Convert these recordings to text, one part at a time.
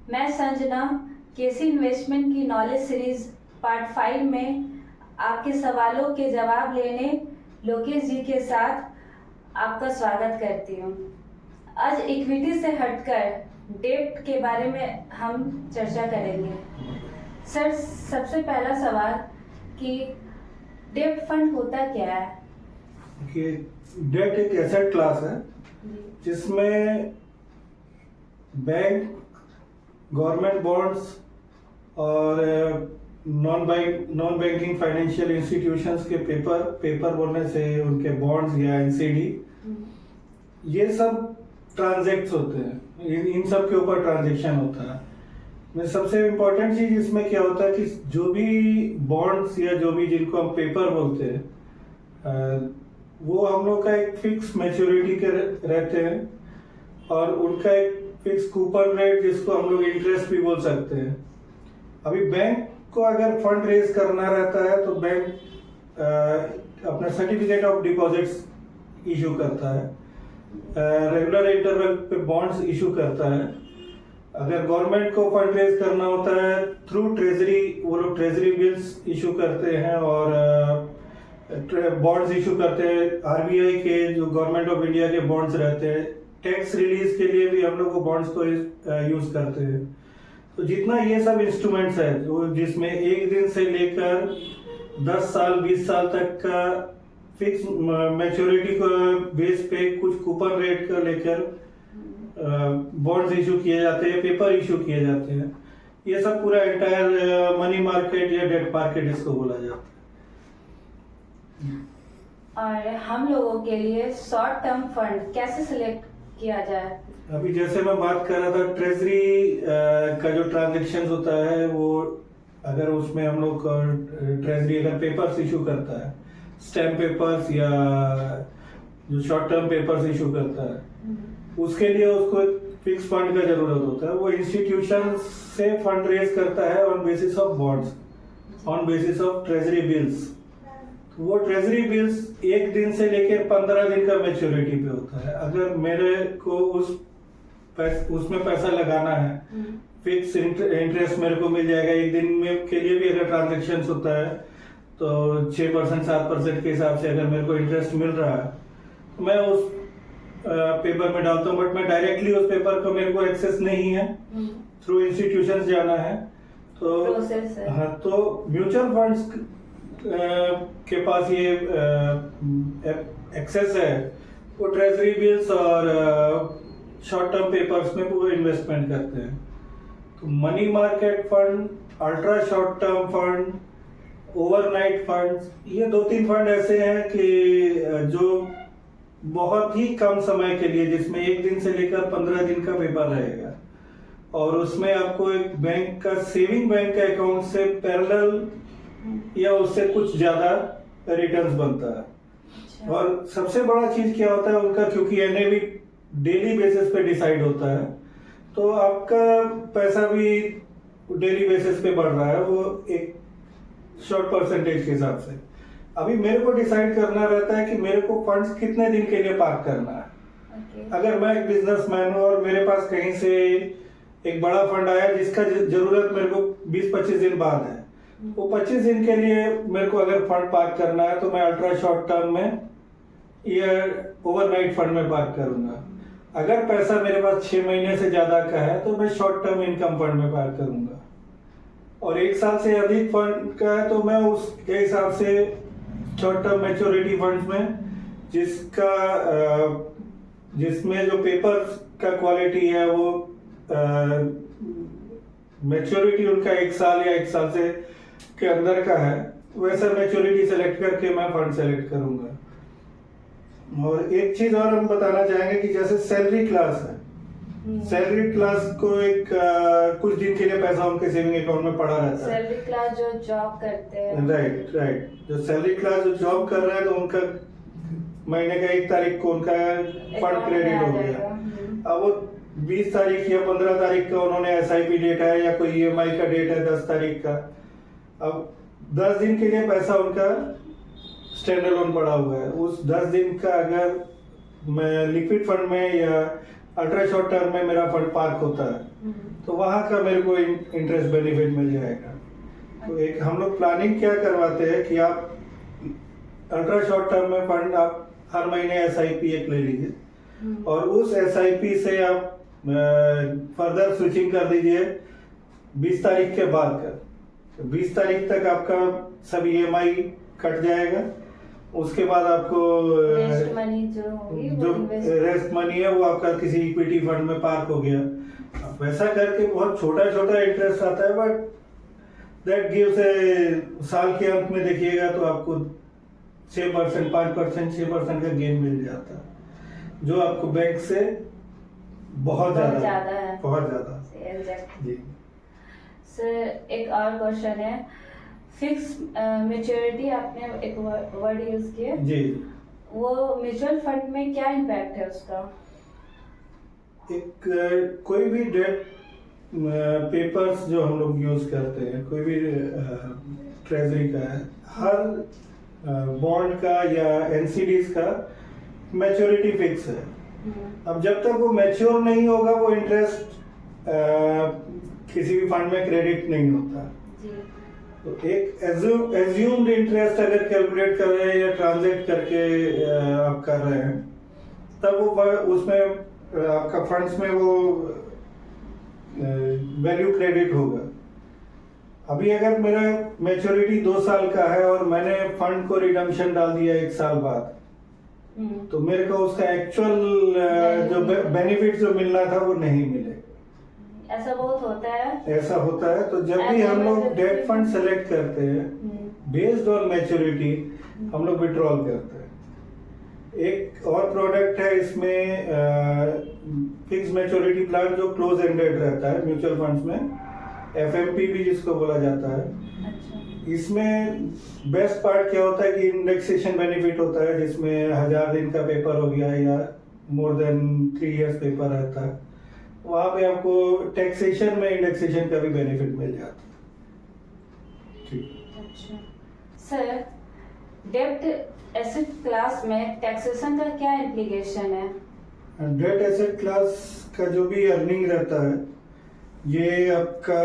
मैं संजना केसी इन्वेस्टमेंट की knowledge series part 5 में आपके सवालों के जवाब लेने लोकेश जी के साथ आपका स्वागत करती हूँ। आज इक्विटी से हटकर डेब्ट के बारे में हम चर्चा करेंगे। सर, सबसे पहला सवाल कि डेब्ट फंड होता क्या है? कि डेट एक एसेट क्लास है जिसमें बैंक, गवर्नमेंट बॉन्ड्स और नॉन बैंकिंग फाइनेंशियल इंस्टीट्यूशंस के पेपर बोलने से उनके बॉन्ड्स या एनसीडी, ये सब ट्रांजैक्ट होते हैं। इन सब के ऊपर ट्रांजैक्शन होता है। में सबसे इम्पोर्टेंट चीज इसमें क्या होता है कि जो भी बॉन्ड्स या जो भी जिनको हम पेपर बोलते हैं वो हम लोग का एक फिक्स मैच्योरिटी के रहते हैं और उनका एक फिक्स कूपन रेट जिसको हम लोग इंटरेस्ट भी बोल सकते हैं। अभी बैंक को अगर फंड रेज करना रहता है तो बैंक अपना सर्टिफिकेट ऑफ डिपॉजिट्स इशू करता है, रेगुलर इंटरवल पे बॉन्ड्स इशू करता है। अगर गवर्नमेंट को फंड रेज करना होता है थ्रू ट्रेजरी, वो लोग ट्रेजरी बिल्स इशू करते हैं और बॉन्ड्स इशू करते हैं। आरबीआई के जो गवर्नमेंट ऑफ इंडिया के बॉन्ड्स रहते हैं, टैक्स रिलीज के लिए भी हम लोग को बॉन्ड्स को यूज करते हैं। तो जितना ये सब इंस्ट्रूमेंट्स है जो जिसमें एक दिन से लेकर 10 साल 20 साल तक का फिक्स मैच्योरिटी को बेस पे कुछ कूपन रेट का लेकर बॉन्ड्स इशू किए जाते हैं, पेपर इशू किए जाते हैं, ये सब पूरा एंटायर मनी मार्केट या डेट मार्केट इसको बोला जाता है। और हम लोगों के लिए शॉर्ट टर्म फंड कैसे सिलेक्ट किया जाए? अभी जैसे मैं बात कर रहा था ट्रेजरी का जो ट्रांजैक्शन होता है, वो अगर उसमें हम लोग ट्रेजरी अगर पेपर्स इशू करता है, स्टैम्प पेपर्स या जो शॉर्ट टर्म पेपर्स इशू करता है, उसके लिए उसको फिक्स फंड का जरूरत होता है। वो इंस्टीट्यूशन से फंड रेज करता है on basis of bonds, on basis of treasury bills. वो ट्रेजरी बिल्स एक दिन से लेकर 15 दिन का मैच्योरिटी पे होता है। अगर मेरे को उसमें पैसा लगाना है, फिक्स इंटरेस्ट मेरे को मिल जाएगा एक दिन में के लिए भी। अगर ट्रांजेक्शन होता है तो 6% 7% के हिसाब से अगर मेरे को इंटरेस्ट मिल रहा है तो मैं उस पेपर में डालता हूँ। बट मैं डायरेक्टली उस पेपर को मेरे को एक्सेस नहीं है, थ्रू इंस्टीट्यूशंस जाना है। तो हाँ, तो म्यूचुअल फंड्स के पास ये एक्सेस है, वो ट्रेजरी बिल्स और शॉर्ट टर्म पेपर्स में वो इन्वेस्टमेंट करते हैं। तो money market fund, ultra short term fund, overnight funds, ये 2-3 फंड ऐसे हैं कि जो बहुत ही कम समय के लिए, जिसमें एक दिन से लेकर 15 दिन का पेपर रहेगा और उसमें आपको एक बैंक का सेविंग बैंक का अकाउंट से पैरेलल या उससे कुछ ज्यादा रिटर्न्स बनता है। अच्छा। और सबसे बड़ा चीज क्या होता है उनका, क्योंकि एनएवी डेली बेसिस पे डिसाइड होता है, तो आपका पैसा भी डेली बेसिस पे बढ़ रहा है, वो एक शॉर्ट परसेंटेज के हिसाब से। अभी मेरे को डिसाइड करना रहता है कि मेरे को फंड्स कितने दिन के लिए पार्क करना है। Okay. अगर मैं एक बिजनेसमैन हूँ और मेरे पास कहीं से एक बड़ा फंड आया जिसका जरूरत मेरे को 20-25 दिन बाद है, वो 25 दिन के लिए मेरे को अगर फंड पार्क करना है तो मैं अल्ट्रा शॉर्ट टर्म में या ओवरनाइट फंड में पार्क करूंगा। अगर पैसा मेरे पास 6 महीने से ज्यादा का है तो मैं शॉर्ट टर्म इनकम फंड में पार्क करूंगा। और 1 साल से अधिक फंड का है तो मैं उसके हिसाब से शॉर्ट टर्म मैच्योरिटी फंड्स में, जिसमें जो पेपर का क्वालिटी है वो मैच्योरिटी उनका 1 साल या 1 साल से के अंदर का है, वैसा मैच्योरिटी सेलेक्ट करके मैं फंड सेलेक्ट करूंगा। और एक चीज और हम बताना चाहेंगे कि जैसे सैलरी क्लास है, सैलरी क्लास को एक कुछ दिन के लिए पैसा उनके सेविंग अकाउंट में पड़ा रहता है। सैलरी क्लास जो जॉब करते हैं, राइट, जो सैलरी क्लास जो जॉब कर रहे हैं तो उनका महीने का 1 तारीख को उनका फंड क्रेडिट हो गया। अब वो 20 तारीख या 15 तारीख का उन्होंने एसआईपी डेट है या कोई ईएमआई का डेट है 10 तारीख का, अब 10 दिन के लिए पैसा उनका स्टैंड अलोन पड़ा हुआ है। उस 10 दिन का अगर मैं लिक्विड फंड में या अल्ट्रा शॉर्ट टर्म में मेरा फंड पार्क होता है तो वहाँ का मेरे को इंटरेस्ट बेनिफिट मिल जाएगा। तो एक हम लोग प्लानिंग क्या करवाते हैं कि आप अल्ट्रा शॉर्ट टर्म में फंड आप हर महीने एसआईपी एक ले लीजिए और उस एसआईपी से आप फर्दर स्विचिंग कर दीजिए 20 तारीख के बाद का। तो 20 तारीख तक आपका सब ईएमआई कट जाएगा। उसके बाद आपको रेस्ट मनी जो होगी जो रेस्ट मनी है वो आपका किसी इक्विटी फंड में पार्क हो गया। अब वैसा करके बहुत छोटा छोटा इंटरेस्ट आता है, बट दैट गिव्स ए साल के अंत में देखिएगा तो आपको 6%, 5%, 6% का गेन मिल जाता है, जो आपको बैंक से बहुत ज्यादा है। बहुत ज्यादा। एग्जैक्ट जी सर, एक और क्वेश्चन है, फिक्स मैच्योरिटी आपने एक वर्ड यूज किया, जी। वो म्यूचुअल फंड में क्या इम्पैक्ट है उसका? एक कोई भी डेट पेपर्स जो हम लोग यूज करते हैं, कोई भी ट्रेजरी का है, हर बॉन्ड का या एनसीडीज का मैच्योरिटी फिक्स है। अब जब तक वो मैच्योर नहीं होगा वो इंटरेस्ट किसी भी फंड में क्रेडिट नहीं होता। तो एक एज्यूम्ड इंटरेस्ट अगर कैलकुलेट कर रहे हैं या ट्रांजेक्ट करके आप कर रहे हैं, तब वो उसमें आपका फंड्स में वो वैल्यू क्रेडिट होगा। अभी अगर मेरा मैच्योरिटी 2 साल का है और मैंने फंड को रिडम्पशन डाल दिया 1 साल बाद, तो मेरे को उसका एक्चुअल जो बेनिफिट जो मिलना था वो नहीं मिलेगा। ऐसा बहुत होता है। ऐसा होता है। तो जब भी हम लोग डेट फंड सेलेक्ट करते हैं बेस्ड ऑन मैच्योरिटी, हम लोग विड्रॉल करते हैं। एक और प्रोडक्ट है इसमें फिक्स मैच्योरिटी प्लान जो क्लोज एंडेड रहता है म्यूचुअल फंड्स में, एफएमपी भी जिसको बोला जाता है। अच्छा। इसमें बेस्ट पार्ट क्या होता है कि इंडेक्सेशन बेनिफिट होता है, जिसमें 1000 दिन का पेपर हो गया या मोर देन 3 इयर्स पेपर रहता है, वहां पे आपको टैक्सेशन में इंडेक्सेशन का भी बेनिफिट मिल जाता है। ठीक। अच्छा सर, डेब्ट एसेट क्लास में टैक्सेशन का क्या इम्प्लीकेशन है? डेट एसेट क्लास का जो भी अर्निंग रहता है, ये आपका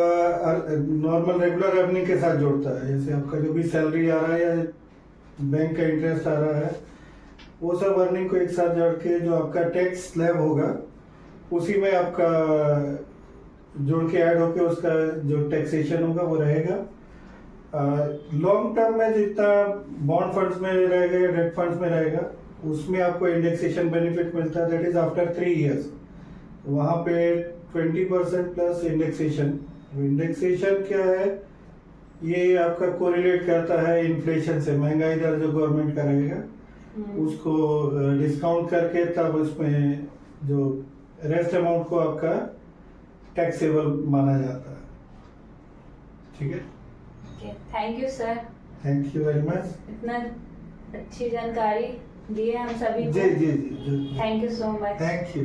नॉर्मल रेगुलर अर्निंग के साथ जोड़ता है। जैसे आपका जो भी सैलरी आ रहा है या बैंक का इंटरेस्ट आ रहा है, वो सब अर्निंग को एक साथ जोड़ के जो आपका टैक्स स्लैब होगा उसी में आपका जोड़ के ऐड होके उसका जो टैक्सेशन होगा वो रहेगा। लॉन्ग टर्म में जितना बॉन्ड फंड्स में रहेगा या डेट फंड्स में रहेगा, उसमें आपको इंडेक्सेशन बेनिफिट मिलता है, दैट इज आफ्टर 3 इयर्स। वहाँ पे 20% प्लस इंडेक्सेशन। इंडेक्सेशन क्या है? ये आपका कोरिलेट करता है इन्फ्लेशन से, महंगाई दर जो गवर्नमेंट का रहेगा उसको डिस्काउंट करके तब उसमें जो रेस्ट अमाउंट को आपका टैक्सेबल माना जाता है। ठीक है। Thank you sir. Thank you very much. इतना अच्छी जानकारी दी है हम सभी को। जी जी जी। Thank you so much. Thank you.